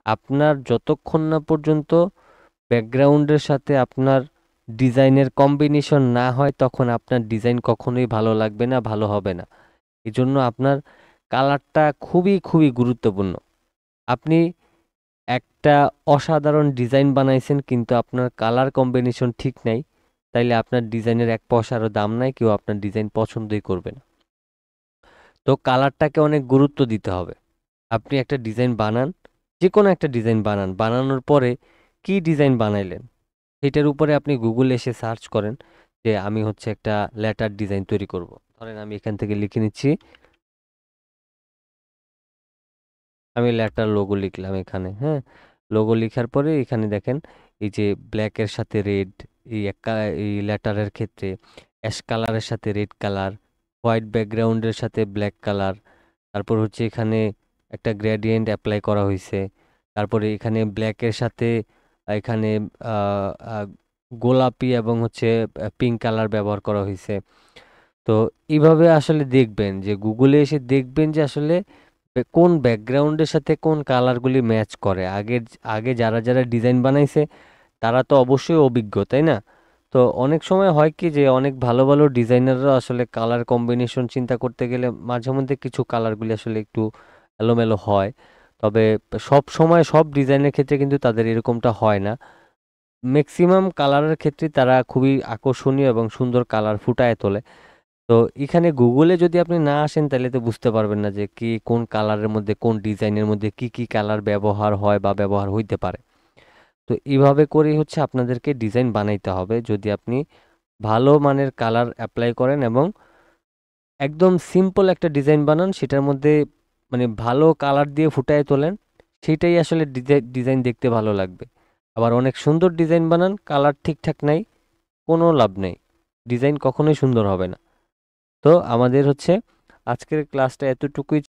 আপনার যতক্ষণ না পর্যন্ত ব্যাকগ্রাউন্ডের সাথে আপনার ডিজাইনের কম্বিনেশন না হয় তখন আপনার ডিজাইন কখনোই ভালো লাগবে না, ভালো হবে না। এজন্য আপনার কালারটা খুবই খুবই গুরুত্বপূর্ণ। আপনি একটা অসাধারণ ডিজাইন বানাইছেন কিন্তু আপনার কালার কম্বিনেশন ঠিক নাই, তাইলে আপনার ডিজাইনের এক পয়সারও দাম নাই, কেউ আপনার ডিজাইন পছন্দই করবে না। তো কালারটাকে অনেক গুরুত্ব দিতে হবে। আপনি একটা ডিজাইন বানান, যে কোনো একটা ডিজাইন বানান, বানানোর পরে কি ডিজাইন বানাইলেন এটার উপরে আপনি গুগলে এসে সার্চ করেন যে আমি হচ্ছে একটা লেটার ডিজাইন তৈরি করব। ধরেন আমি এখান থেকে লিখে নিচ্ছি, আমি লেটার লোগো লিখলাম এখানে, হ্যাঁ। লোগো লিখার পরে এখানে দেখেন এই যে ব্ল্যাকের সাথে রেড, এই লেটারের ক্ষেত্রে অ্যাশ কালারের সাথে রেড কালার, হোয়াইট ব্যাকগ্রাউন্ডের সাথে ব্ল্যাক কালার, তারপর হচ্ছে এখানে একটা গ্রেডিয়েন্ট অ্যাপ্লাই করা হয়েছে, তারপরে এখানে ব্ল্যাকের সাথে এখানে আহ, আহ, গোলাপি এবং হচ্ছে পিঙ্ক কালার ব্যবহার করা হয়েছে। তো এইভাবে আসলে দেখবেন যে গুগলে এসে দেখবেন যে আসলে কোন ব্যাকগ্রাউন্ডের সাথে কোন কালারগুলি ম্যাচ করে। আগে যারা যারা ডিজাইন বানাইছে তারা তো অবশ্যই অভিজ্ঞ, তাই না? তো অনেক সময় হয় কি যে অনেক ভালো ভালো ডিজাইনাররা আসলে কালার কম্বিনেশন চিন্তা করতে গেলে মাঝে মধ্যে কিছু কালারগুলি আসলে একটু এলোমেলো হয়। তবে সব সময় সব ডিজাইনের ক্ষেত্রে কিন্তু তাদের এরকমটা হয় না। ম্যাক্সিমাম কালারের ক্ষেত্রে তারা খুবই আকর্ষণীয় এবং সুন্দর কালার ফুটায় তোলে। তো এখানে গুগলে যদি আপনি না আসেন তাহলে তো বুঝতে পারবেন না যে কি কোন কালারের মধ্যে কোন ডিজাইনের মধ্যে কি কি কালার ব্যবহার হয় বা ব্যবহার হইতে পারে। তো এইভাবে করেই হচ্ছে আপনাদেরকে ডিজাইন বানাইতে হবে যদি আপনি ভালো মানের কালার অ্যাপ্লাই করেন এবং একদম সিম্পল একটা ডিজাইন বানান, সেটার মধ্যে মানে ভালো কালার দিয়ে ফুটায় তোলেন, সেটাই আসলে ডিজাইন দেখতে ভালো লাগবে। আবার অনেক সুন্দর ডিজাইন বানান, কালার ঠিকঠাক নাই, কোনো লাভ নেই, ডিজাইন কখনোই সুন্দর হবে না। তো আমাদের হচ্ছে আজকের ক্লাসটা এতটুকুই।